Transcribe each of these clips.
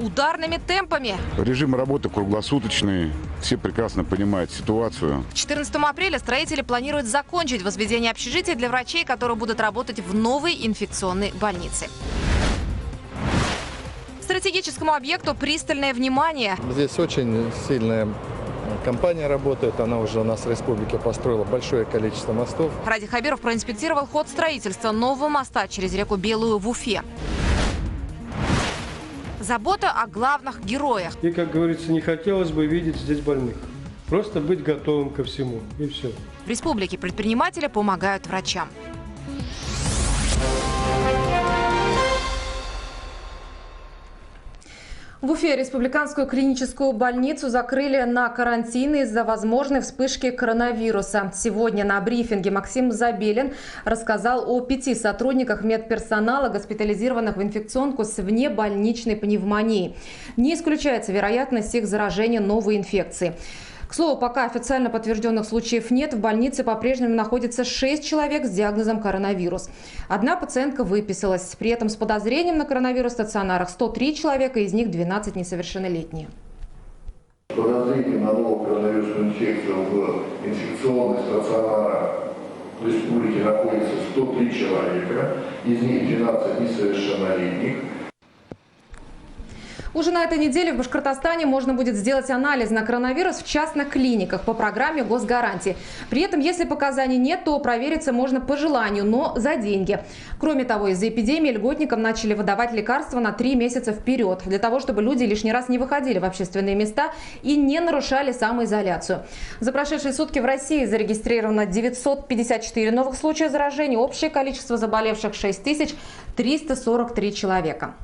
ударными темпами. Режим работы круглосуточный. Все прекрасно понимают ситуацию. К 14 апреля строители планируют закончить возведение общежитий для врачей, которые будут работать в новой инфекционной больнице. Стратегическому объекту пристальное внимание. Здесь очень сильная компания работает. Она уже у нас в республике построила большое количество мостов. Ради Хабиров проинспектировал ход строительства нового моста через реку Белую в Уфе. Забота о главных героях. И, как говорится, не хотелось бы видеть здесь больных. Просто быть готовым ко всему. И все. В республике предприниматели помогают врачам. В Уфе республиканскую клиническую больницу закрыли на карантин из-за возможной вспышки коронавируса. Сегодня на брифинге Максим Забелин рассказал о 5 сотрудниках медперсонала, госпитализированных в инфекционку с внебольничной пневмонией. Не исключается вероятность их заражения новой инфекцией. К слову, пока официально подтвержденных случаев нет, в больнице по-прежнему находится 6 человек с диагнозом коронавирус. Одна пациентка выписалась. При этом с подозрением на коронавирус в стационарах 103 человека, из них 12 несовершеннолетние. Подозрение на новую коронавирусную инфекцию в инфекционных стационарах в республике находится 103 человека, из них 12 несовершеннолетних. Уже на этой неделе в Башкортостане можно будет сделать анализ на коронавирус в частных клиниках по программе госгарантии. При этом, если показаний нет, то провериться можно по желанию, но за деньги. Кроме того, из-за эпидемии льготникам начали выдавать лекарства на 3 месяца вперед, для того, чтобы люди лишний раз не выходили в общественные места и не нарушали самоизоляцию. За прошедшие сутки в России зарегистрировано 954 новых случая заражения. Общее количество заболевших 6343 человека.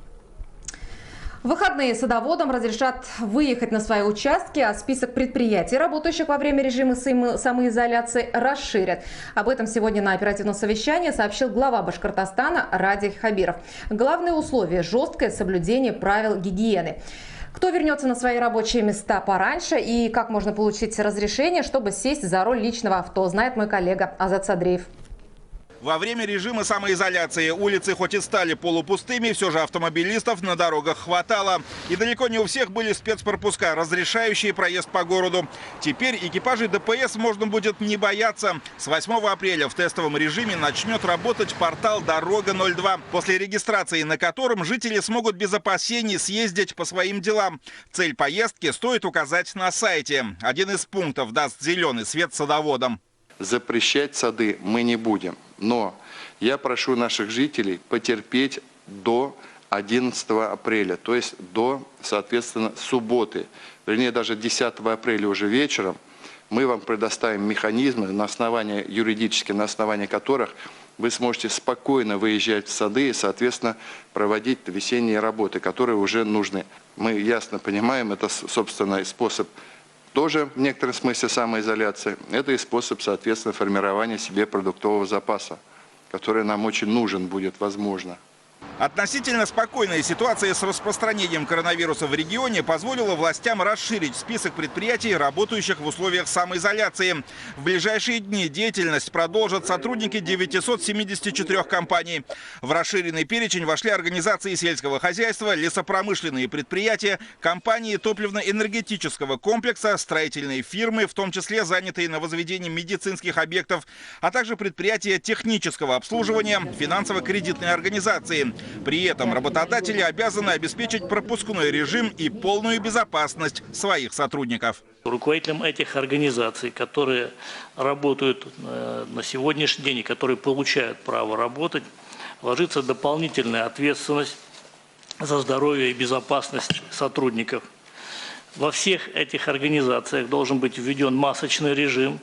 В выходные садоводам разрешат выехать на свои участки, а список предприятий, работающих во время режима самоизоляции, расширят. Об этом сегодня на оперативном совещании сообщил глава Башкортостана Ради Хабиров. Главное условие – жесткое соблюдение правил гигиены. Кто вернется на свои рабочие места пораньше и как можно получить разрешение, чтобы сесть за руль личного авто, знает мой коллега Азат Садреев. Во время режима самоизоляции улицы хоть и стали полупустыми, все же автомобилистов на дорогах хватало. И далеко не у всех были спецпропуска, разрешающие проезд по городу. Теперь экипажей ДПС можно будет не бояться. С 8 апреля в тестовом режиме начнет работать портал «Дорога-02», после регистрации на котором жители смогут без опасений съездить по своим делам. Цель поездки стоит указать на сайте. Один из пунктов даст зеленый свет садоводам. Запрещать сады мы не будем. Но я прошу наших жителей потерпеть до 11 апреля, то есть до, соответственно, субботы. Вернее, даже 10 апреля уже вечером мы вам предоставим механизмы, на основании юридически, на основании которых вы сможете спокойно выезжать в сады и, соответственно, проводить весенние работы, которые уже нужны. Мы ясно понимаем, это, собственно, способ тоже в некотором смысле самоизоляции. Это и способ, соответственно, формирования себе продуктового запаса, который нам очень нужен будет, возможно. Относительно спокойная ситуация с распространением коронавируса в регионе позволила властям расширить список предприятий, работающих в условиях самоизоляции. В ближайшие дни деятельность продолжат сотрудники 974 компаний. В расширенный перечень вошли организации сельского хозяйства, лесопромышленные предприятия, компании топливно-энергетического комплекса, строительные фирмы, в том числе занятые на возведении медицинских объектов, а также предприятия технического обслуживания, финансово-кредитные организации. При этом работодатели обязаны обеспечить пропускной режим и полную безопасность своих сотрудников. Руководителям этих организаций, которые работают на сегодняшний день и которые получают право работать, ложится дополнительная ответственность за здоровье и безопасность сотрудников. Во всех этих организациях должен быть введен масочный режим,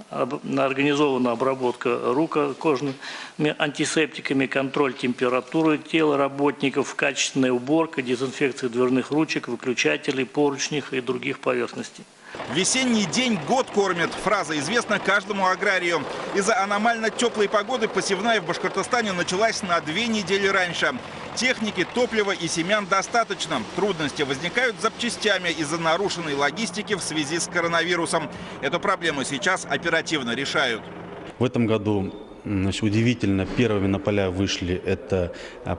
организована обработка рук кожными антисептиками, контроль температуры тела работников, качественная уборка, дезинфекция дверных ручек, выключателей, поручней и других поверхностей. Весенний день год кормит. Фраза известна каждому аграрию. Из-за аномально теплой погоды посевная в Башкортостане началась на 2 недели раньше. Техники, топлива и семян достаточно. Трудности возникают с запчастями из-за нарушенной логистики в связи с коронавирусом. Эту проблему сейчас оперативно решают. В этом году значит, удивительно, первыми на поля вышли это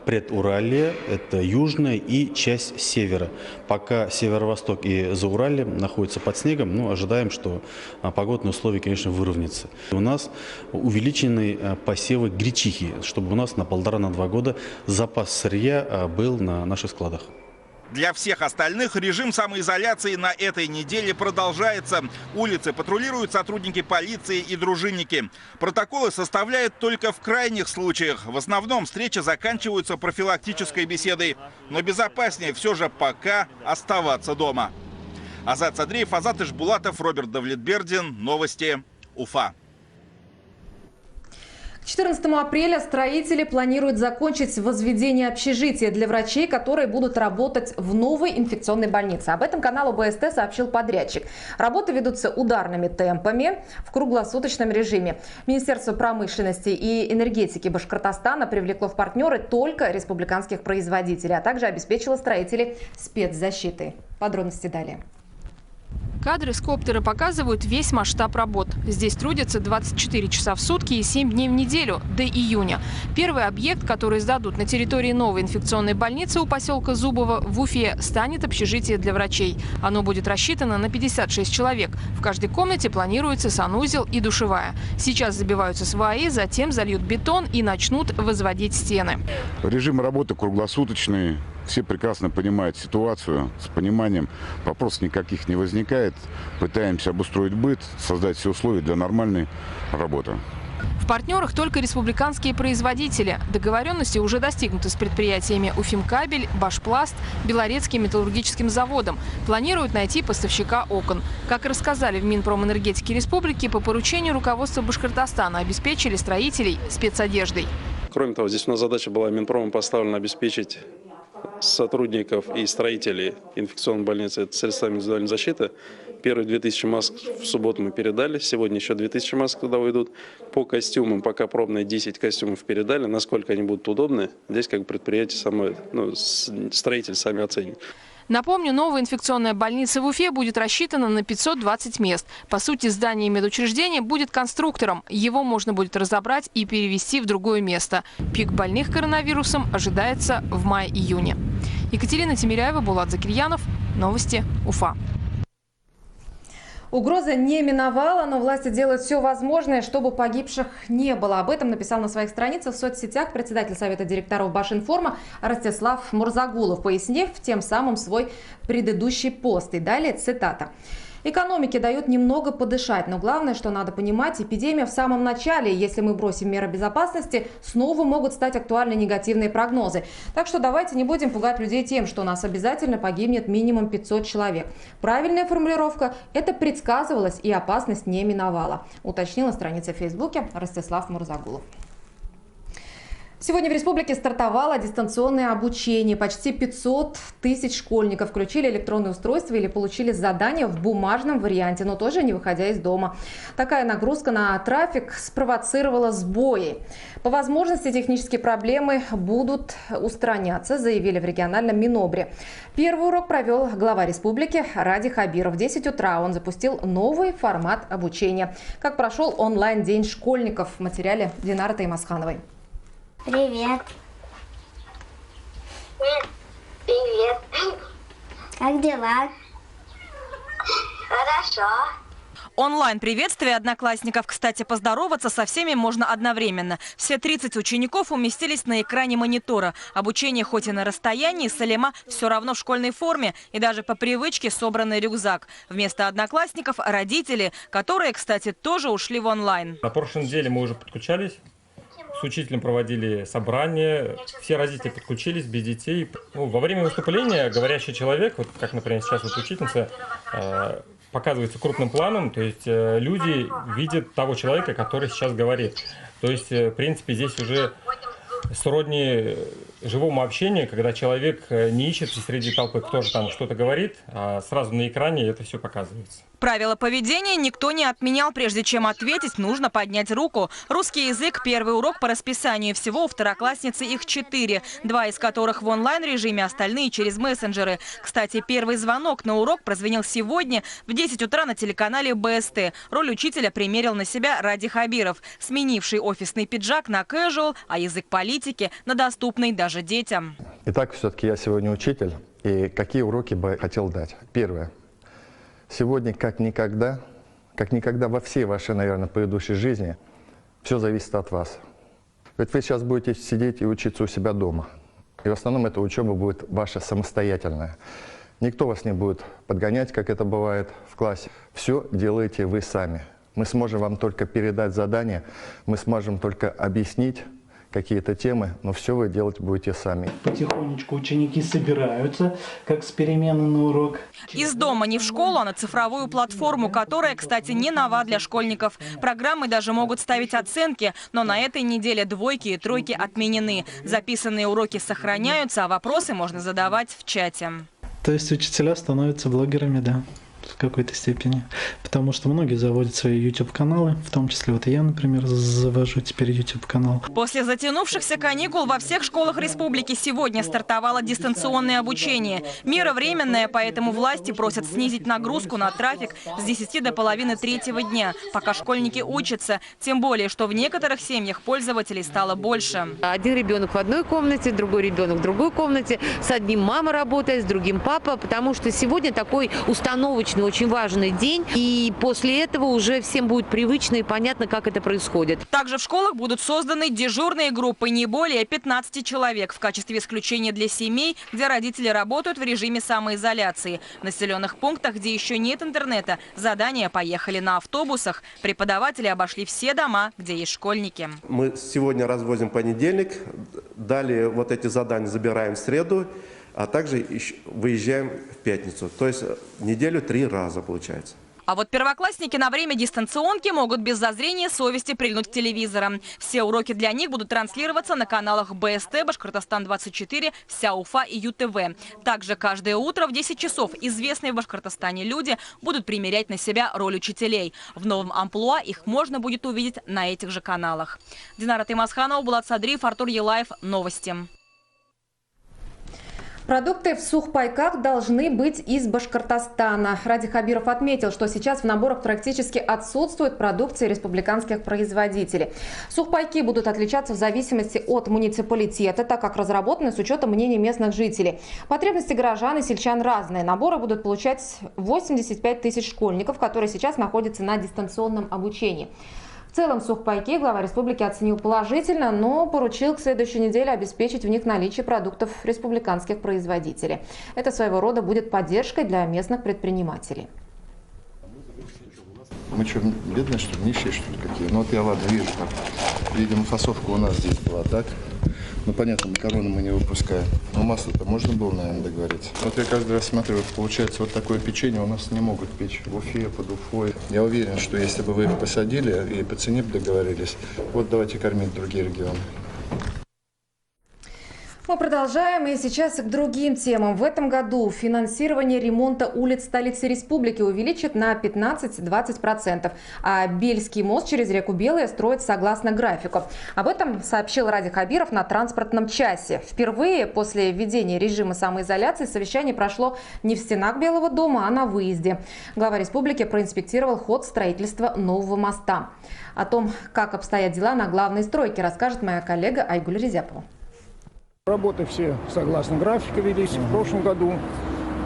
предуралье, это южная и часть севера. Пока северо-восток и Зауралье находятся под снегом, но ожидаем, что погодные условия, конечно, выровнятся. У нас увеличены посевы гречихи, чтобы у нас на 1,5-2 года запас сырья был на наших складах. Для всех остальных режим самоизоляции на этой неделе продолжается. Улицы патрулируют сотрудники полиции и дружинники. Протоколы составляют только в крайних случаях. В основном встречи заканчиваются профилактической беседой. Но безопаснее все же пока оставаться дома. Азат Садриев, Азат Ишбулатов, Роберт Давлетбердин. Новости. Уфа. К 14 апреля строители планируют закончить возведение общежития для врачей, которые будут работать в новой инфекционной больнице. Об этом каналу БСТ сообщил подрядчик. Работы ведутся ударными темпами в круглосуточном режиме. Министерство промышленности и энергетики Башкортостана привлекло в партнеры только республиканских производителей, а также обеспечило строителей спецзащитой. Подробности далее. Кадры с коптера показывают весь масштаб работ. Здесь трудятся 24 часа в сутки и 7 дней в неделю до июня. Первый объект, который сдадут на территории новой инфекционной больницы у поселка Зубово в Уфе, станет общежитие для врачей. Оно будет рассчитано на 56 человек. В каждой комнате планируется санузел и душевая. Сейчас забиваются сваи, затем зальют бетон и начнут возводить стены. Режим работы круглосуточный. Все прекрасно понимают ситуацию, с пониманием вопросов никаких не возникает. Пытаемся обустроить быт, создать все условия для нормальной работы. В партнерах только республиканские производители. Договоренности уже достигнуты с предприятиями Уфимкабель, Башпласт, Белорецким металлургическим заводом. Планируют найти поставщика окон. Как рассказали в Минпромэнергетике республики, по поручению руководства Башкортостана обеспечили строителей спецодеждой. Кроме того, здесь у нас задача была Минпромом поставлена обеспечить сотрудников и строителей инфекционной больницы средствами индивидуальной защиты. Первые 2000 маск в субботу мы передали, сегодня еще 2000 маск туда уйдут. По костюмам пока пробные 10 костюмов передали. Насколько они будут удобны, здесь как предприятие самое, строитель сами оценит. Напомню, новая инфекционная больница в Уфе будет рассчитана на 520 мест. По сути, здание медучреждения будет конструктором. Его можно будет разобрать и перевести в другое место. Пик больных коронавирусом ожидается в мае-июне. Екатерина Тимиряева, Булат Закирьянов. Новости Уфа. Угроза не миновала, но власти делают все возможное, чтобы погибших не было. Об этом написал на своих страницах в соцсетях председатель Совета директоров Башинформа Ростислав Мурзагулов, пояснив тем самым свой предыдущий пост. И далее цитата. Экономике дают немного подышать, но главное, что надо понимать, эпидемия в самом начале. Если мы бросим меры безопасности, снова могут стать актуальны негативные прогнозы. Так что давайте не будем пугать людей тем, что у нас обязательно погибнет минимум 500 человек. Правильная формулировка – это предсказывалось и опасность не миновала, уточнил на странице в Фейсбуке Ростислав Мурзагулов. Сегодня в республике стартовало дистанционное обучение. Почти 500 тысяч школьников включили электронные устройства или получили задания в бумажном варианте, но тоже не выходя из дома. Такая нагрузка на трафик спровоцировала сбои. По возможности технические проблемы будут устраняться, заявили в региональном Минобре. Первый урок провел глава республики Ради Хабиров. В 10 утра он запустил новый формат обучения. Как прошел онлайн-день школьников, в материале Динары Таймасхановой. Привет. Привет. Как дела? Хорошо. Онлайн-приветствие одноклассников. Кстати, поздороваться со всеми можно одновременно. Все 30 учеников уместились на экране монитора. Обучение хоть и на расстоянии, Салима все равно в школьной форме. И даже по привычке собранный рюкзак. Вместо одноклассников родители, которые, кстати, тоже ушли в онлайн. На прошлой неделе мы уже подключались. С учителем проводили собрание, все родители подключились без детей. Во время выступления говорящий человек, вот как, например, сейчас вот учительница, показывается крупным планом, то есть люди видят того человека, который сейчас говорит. То есть, в принципе, здесь уже сродни живому общению, когда человек не ищет среди толпы, кто же там что-то говорит, а сразу на экране это все показывается. Правила поведения никто не отменял. Прежде чем ответить, нужно поднять руку. Русский язык – первый урок по расписанию. Всего у второклассницы их 4, 2 из которых в онлайн-режиме, остальные через мессенджеры. Кстати, первый звонок на урок прозвенел сегодня в 10 утра на телеканале БСТ. Роль учителя примерил на себя Ради Хабиров, сменивший офисный пиджак на casual, а язык политики на доступный даже детям. Итак, все-таки я сегодня учитель. И какие уроки бы хотел дать? Первое. Сегодня, как никогда во всей вашей, наверное, предыдущей жизни, все зависит от вас. Ведь вы сейчас будете сидеть и учиться у себя дома. И в основном эта учеба будет ваша самостоятельная. Никто вас не будет подгонять, как это бывает в классе. Все делаете вы сами. Мы сможем вам только передать задания, мы сможем только объяснить какие-то темы, но все вы делать будете сами. Потихонечку ученики собираются, как с перемены на урок. Из дома не в школу, а на цифровую платформу, которая, кстати, не нова для школьников. Программы даже могут ставить оценки, но на этой неделе 2 и 3 отменены. Записанные уроки сохраняются, а вопросы можно задавать в чате. То есть учителя становятся блогерами, да, в какой-то степени. Потому что многие заводят свои YouTube-каналы, в том числе вот я, например, завожу теперь YouTube-канал. После затянувшихся каникул во всех школах республики сегодня стартовало дистанционное обучение. Мера временная, поэтому власти просят снизить нагрузку на трафик с 10 до половины 3-го дня, пока школьники учатся. Тем более, что в некоторых семьях пользователей стало больше. Один ребенок в одной комнате, другой ребенок в другой комнате. С одним мама работает, с другим папа, потому что сегодня такой установочный, очень важный день. И после этого уже всем будет привычно и понятно, как это происходит. Также в школах будут созданы дежурные группы не более 15 человек в качестве исключения для семей, где родители работают в режиме самоизоляции. В населенных пунктах, где еще нет интернета, задания поехали на автобусах. Преподаватели обошли все дома, где есть школьники. Мы сегодня развозим понедельник, далее вот эти задания забираем в среду, а также выезжаем в пятницу. То есть в неделю 3 раза получается. А вот первоклассники на время дистанционки могут без зазрения совести прильнуть к телевизорам. Все уроки для них будут транслироваться на каналах БСТ, Башкортостан-24, Вся Уфа и ЮТВ. Также каждое утро в 10 часов известные в Башкортостане люди будут примерять на себя роль учителей. В новом амплуа их можно будет увидеть на этих же каналах. Динара Таймасханова, Булат Садриев, Артур Елаев. Новости. Продукты в сухпайках должны быть из Башкортостана. Ради Хабиров отметил, что сейчас в наборах практически отсутствует продукция республиканских производителей. Сухпайки будут отличаться в зависимости от муниципалитета, так как разработаны с учетом мнений местных жителей. Потребности горожан и сельчан разные. Наборы будут получать 85 тысяч школьников, которые сейчас находятся на дистанционном обучении. В целом сухпайки глава республики оценил положительно, но поручил к следующей неделе обеспечить в них наличие продуктов республиканских производителей. Это своего рода будет поддержкой для местных предпринимателей. Мы что, бедные, что ли, нищие, что ли, какие? Ну вот я, ладно, вижу, как, видимо, фасовка у нас здесь была, так? Ну, понятно, макароны мы не выпускаем. Но масло-то можно было, наверное, договориться. Вот я каждый раз смотрю, вот получается, вот такое печенье у нас не могут печь в Уфе, под Уфой. Я уверен, что если бы вы их посадили и по цене бы договорились, вот давайте кормить другие регионы. Мы продолжаем, и сейчас к другим темам. В этом году финансирование ремонта улиц столицы республики увеличит на 15-20%, а Бельский мост через реку Белая строят согласно графику. Об этом сообщил Ради Хабиров на транспортном часе. Впервые после введения режима самоизоляции совещание прошло не в стенах Белого дома, а на выезде. Глава республики проинспектировал ход строительства нового моста. О том, как обстоят дела на главной стройке, расскажет моя коллега Айгуль Резяпова. Работы все согласно графику велись в прошлом году.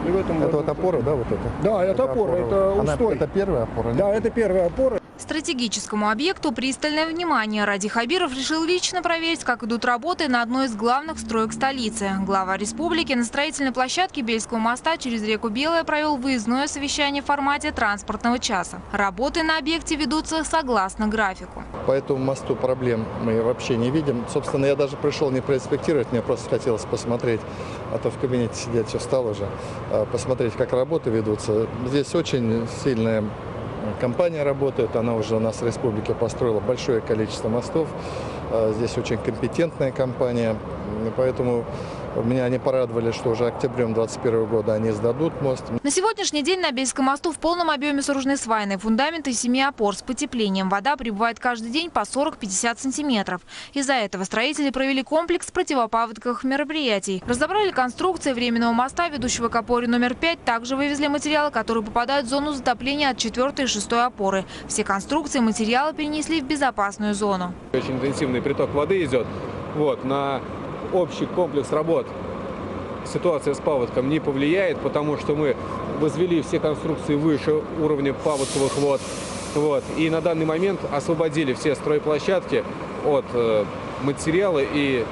И в этом это вот опора, да, вот это? Да, это опора, это устой. Это первая опора? Да, это первая опора. Стратегическому объекту пристальное внимание. Ради Хабиров решил лично проверить, как идут работы на одной из главных строек столицы. Глава республики на строительной площадке Бельского моста через реку Белая провел выездное совещание в формате транспортного часа. Работы на объекте ведутся согласно графику. По этому мосту проблем мы вообще не видим. Собственно, я даже пришел не проинспектировать, мне просто хотелось посмотреть, а то в кабинете сидеть все стало уже, посмотреть, как работы ведутся. Здесь очень сильная компания работает, она уже у нас в республике построила большое количество мостов. Здесь очень компетентная компания, поэтому меня они порадовали, что уже октябрем 2021 года они сдадут мост. На сегодняшний день на Бельском мосту в полном объеме сооружены свайные фундаменты 7 опор с потеплением. Вода прибывает каждый день по 40-50 сантиметров. Из-за этого строители провели комплекс противопаводковых мероприятий. Разобрали конструкции временного моста, ведущего к опоре номер 5. Также вывезли материалы, которые попадают в зону затопления от 4 и 6 опоры. Все конструкции и материалы перенесли в безопасную зону. Очень интенсивный приток воды идет. На общий комплекс работ ситуация с паводком не повлияет, потому что мы возвели все конструкции выше уровня паводковых вод. И на данный момент освободили все стройплощадки от материала и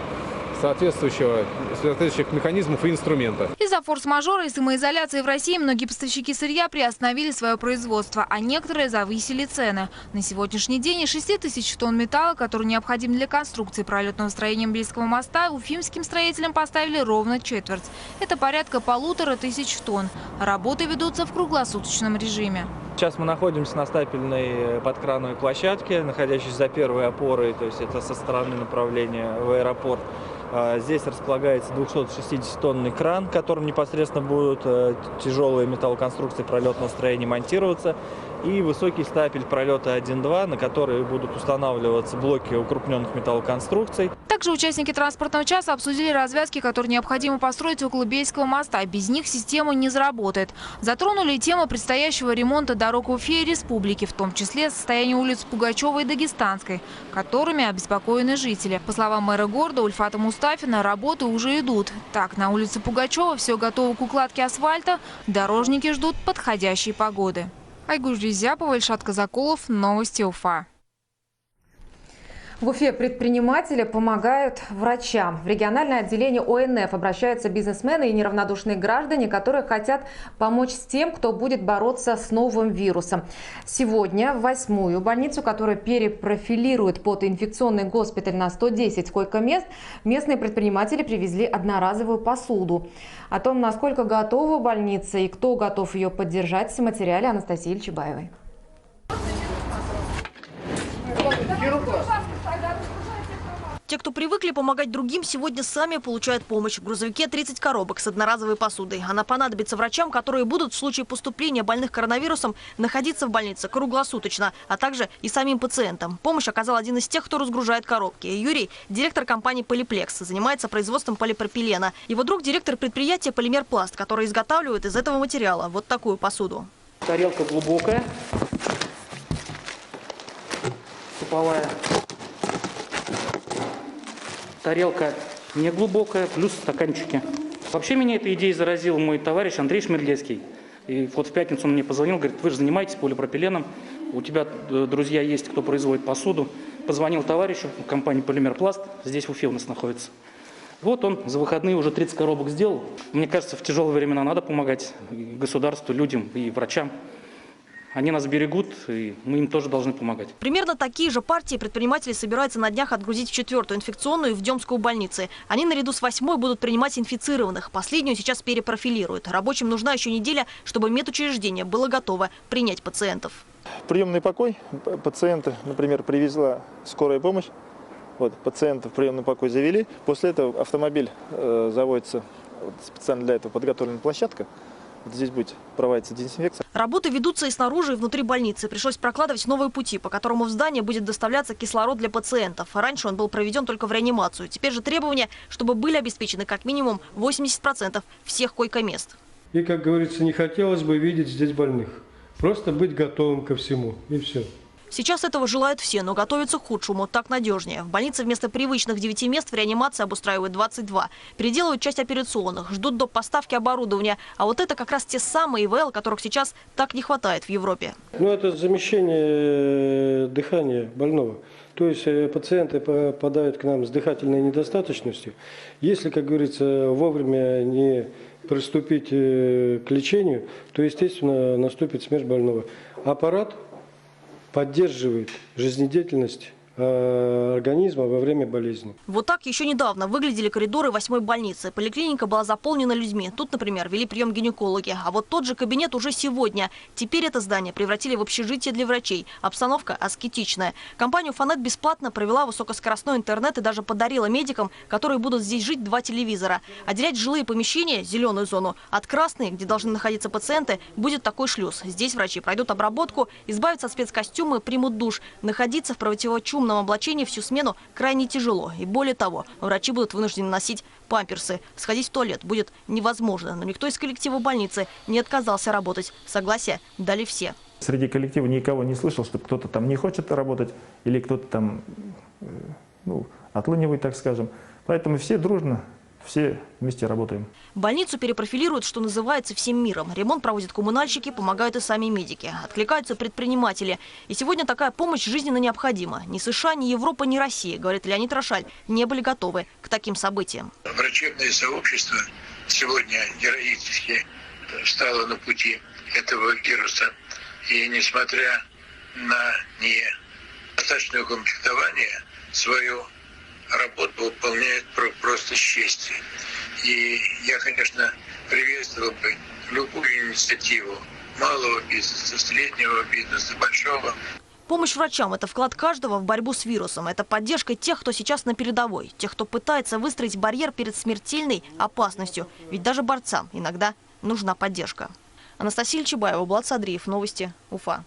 соответствующих механизмов и инструмента. Из-за форс-мажора и самоизоляции в России многие поставщики сырья приостановили свое производство, а некоторые завысили цены. На сегодняшний день из 6000 тонн металла, который необходим для конструкции пролетного строения Бельского моста, уфимским строителям поставили ровно четверть. Это порядка 1500 тонн. Работы ведутся в круглосуточном режиме. Сейчас мы находимся на стапельной подкрановой площадке, находящейся за первой опорой, то есть это со стороны направления в аэропорт. Здесь располагается 260-тонный кран, которым непосредственно будут тяжелые металлоконструкции пролетного строения монтироваться, и высокий стапель пролета 1-2, на который будут устанавливаться блоки укрупненных металлоконструкций. Также участники транспортного часа обсудили развязки, которые необходимо построить около Бельского моста. Без них система не заработает. Затронули и тему предстоящего ремонта дорог Уфе и республики, в том числе состояние улиц Пугачева и Дагестанской, которыми обеспокоены жители. По словам мэра города Ульфата Мустафина, работы уже идут. Так, на улице Пугачева все готово к укладке асфальта, дорожники ждут подходящей погоды. Айгуль Ризяпова, Ильшат Казакулов, Новости Уфа. В Уфе предприниматели помогают врачам. В региональное отделение ОНФ обращаются бизнесмены и неравнодушные граждане, которые хотят помочь тем, кто будет бороться с новым вирусом. Сегодня в 8-ю больницу, которая перепрофилирует под инфекционный госпиталь на 110 койко-мест, местные предприниматели привезли одноразовую посуду. О том, насколько готова больница и кто готов ее поддержать, в материале Анастасии Ильчебаевой. Те, кто привыкли помогать другим, сегодня сами получают помощь. В грузовике 30 коробок с одноразовой посудой. Она понадобится врачам, которые будут в случае поступления больных коронавирусом находиться в больнице круглосуточно, а также и самим пациентам. Помощь оказал один из тех, кто разгружает коробки. Юрий – директор компании «Полиплекс», занимается производством полипропилена. Его друг – директор предприятия «Полимер Пласт», который изготавливает из этого материала вот такую посуду. Тарелка глубокая, суповая. Тарелка неглубокая, плюс стаканчики. Вообще меня этой идеей заразил мой товарищ Андрей Шмельдецкий. И вот в пятницу он мне позвонил, говорит: вы же занимаетесь полипропиленом, у тебя друзья есть, кто производит посуду. Позвонил товарищу, компании «Полимер Пласт», здесь в Уфе у нас находится. Вот он за выходные уже 30 коробок сделал. Мне кажется, в тяжелые времена надо помогать государству, людям и врачам. Они нас берегут, и мы им тоже должны помогать. Примерно такие же партии предприниматели собираются на днях отгрузить в 4-ю инфекционную в Демскую больнице. Они наряду с 8-й будут принимать инфицированных. Последнюю сейчас перепрофилируют. Рабочим нужна еще неделя, чтобы медучреждение было готово принять пациентов. Приемный покой. Пациенты, например, привезла скорая помощь. Пациентов в приемный покой завели. После этого автомобиль заводится, специально для этого подготовлена площадка. Здесь будет проводиться дезинфекция. Работы ведутся и снаружи, и внутри больницы. Пришлось прокладывать новые пути, по которому в здание будет доставляться кислород для пациентов. Раньше он был проведен только в реанимацию. Теперь же требования, чтобы были обеспечены как минимум 80% всех койко-мест. И, как говорится, не хотелось бы видеть здесь больных. Просто быть готовым ко всему. И все. Сейчас этого желают все, но готовятся к худшему. Так надежнее. В больнице вместо привычных 9 мест в реанимации обустраивают 22. Переделывают часть операционных, ждут до поставки оборудования. А вот это как раз те самые ИВЛ, которых сейчас так не хватает в Европе. Это замещение дыхания больного. То есть пациенты попадают к нам с дыхательной недостаточностью. Если, как говорится, вовремя не приступить к лечению, то, естественно, наступит смерть больного. Аппарат поддерживает жизнедеятельность организма во время болезни. Вот так еще недавно выглядели коридоры 8-й больницы. Поликлиника была заполнена людьми. Тут, например, вели прием гинекологи. А вот тот же кабинет уже сегодня. Теперь это здание превратили в общежитие для врачей. Обстановка аскетичная. Компания «Уфанет» бесплатно провела высокоскоростной интернет и даже подарила медикам, которые будут здесь жить, 2 телевизора. Отделять жилые помещения, зеленую зону, от красной, где должны находиться пациенты, будет такой шлюз. Здесь врачи пройдут обработку, избавятся от спецкостюма и примут душ. Находиться в противочумном облачении всю смену крайне тяжело. И более того, врачи будут вынуждены носить памперсы. Сходить в туалет будет невозможно. Но никто из коллектива больницы не отказался работать. Согласие дали все. Среди коллектива никого не слышал, что кто-то там не хочет работать или кто-то там отлынивает, так скажем. Поэтому все дружно, все вместе работаем. Больницу перепрофилируют, что называется, всем миром. Ремонт проводят коммунальщики, помогают и сами медики. Откликаются предприниматели. И сегодня такая помощь жизненно необходима. Ни США, ни Европа, ни Россия, говорит Леонид Рошаль, не были готовы к таким событиям. Врачебное сообщество сегодня героически встало на пути этого вируса. И несмотря на недостаточное укомплектование, свою работу выполняет просто с честью. И я, конечно, приветствовал бы любую инициативу малого бизнеса, среднего бизнеса, большого. Помощь врачам – это вклад каждого в борьбу с вирусом. Это поддержка тех, кто сейчас на передовой. Тех, кто пытается выстроить барьер перед смертельной опасностью. Ведь даже борцам иногда нужна поддержка. Анастасия Чебаева, Булат Садриев. Новости. Уфа.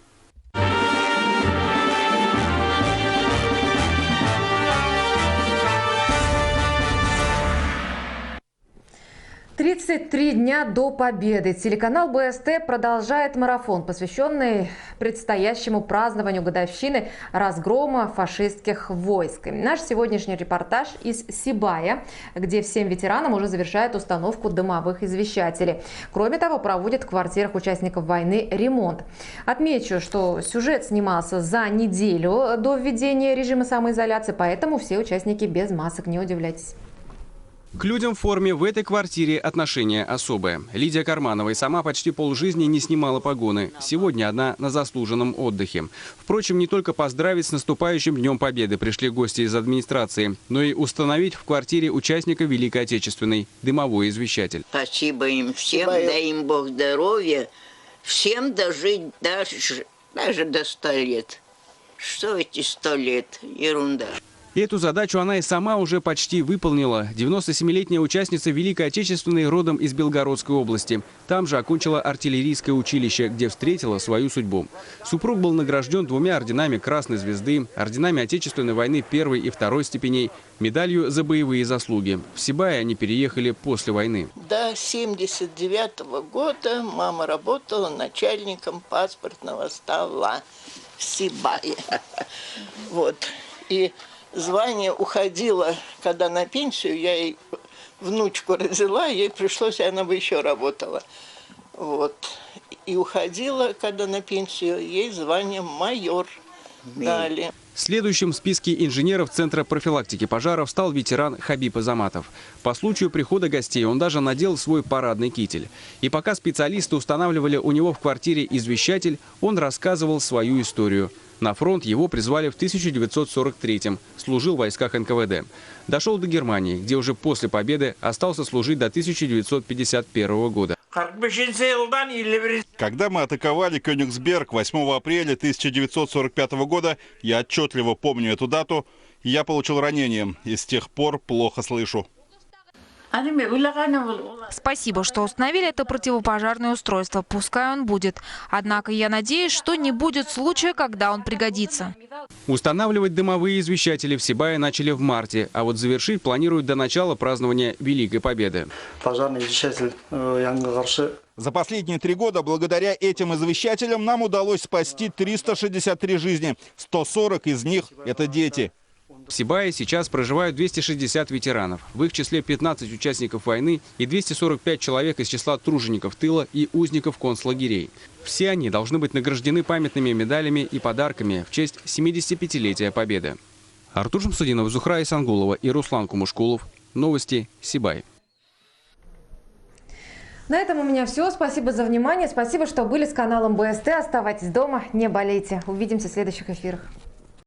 33 дня до победы. Телеканал БСТ продолжает марафон, посвященный предстоящему празднованию годовщины разгрома фашистских войск. Наш сегодняшний репортаж из Сибая, где всем ветеранам уже завершают установку дымовых извещателей. Кроме того, проводят в квартирах участников войны ремонт. Отмечу, что сюжет снимался за неделю до введения режима самоизоляции, поэтому все участники без масок, не удивляйтесь. К людям в форме в этой квартире отношение особое. Лидия Карманова и сама почти полжизни не снимала погоны. Сегодня одна на заслуженном отдыхе. Впрочем, не только поздравить с наступающим Днем Победы пришли гости из администрации, но и установить в квартире участника Великой Отечественной дымовой извещатель. Спасибо им всем, дай им Бог здоровья, всем дожить даже до 100 лет. Что эти 100 лет? Ерунда. Эту задачу она и сама уже почти выполнила. 97-летняя участница Великой Отечественной родом из Белгородской области. Там же окончила артиллерийское училище, где встретила свою судьбу. Супруг был награжден 2 орденами Красной Звезды, орденами Отечественной войны 1 и 2 степеней, медалью за боевые заслуги. В Сибай они переехали после войны. До 79-го года мама работала начальником паспортного стола в Сибае. Вот. И звание уходило, когда на пенсию, я ей внучку родила, ей пришлось, она бы еще работала. Вот. И уходила, когда на пенсию, ей звание майор дали. Следующим в списке инженеров Центра профилактики пожаров стал ветеран Хабиб Азаматов. По случаю прихода гостей он даже надел свой парадный китель. И пока специалисты устанавливали у него в квартире извещатель, он рассказывал свою историю. На фронт его призвали в 1943-м, служил в войсках НКВД. Дошел до Германии, где уже после победы остался служить до 1951 года. Когда мы атаковали Кёнигсберг 8 апреля 1945 года, я отчетливо помню эту дату, я получил ранение и с тех пор плохо слышу. Спасибо, что установили это противопожарное устройство. Пускай он будет. Однако я надеюсь, что не будет случая, когда он пригодится. Устанавливать дымовые извещатели в Сибае начали в марте, а вот завершить планируют до начала празднования Великой Победы. Пожарный извещатель За последние 3 года благодаря этим извещателям нам удалось спасти 363 жизни. 140 из них – это дети. В Сибае сейчас проживают 260 ветеранов. В их числе 15 участников войны и 245 человек из числа тружеников тыла и узников концлагерей. Все они должны быть награждены памятными медалями и подарками в честь 75-летия Победы. Артур Шамсудинов, Зухра Исангулова и Руслан Кумушкулов. Новости Сибай. На этом у меня все. Спасибо за внимание. Спасибо, что были с каналом БСТ. Оставайтесь дома, не болейте. Увидимся в следующих эфирах.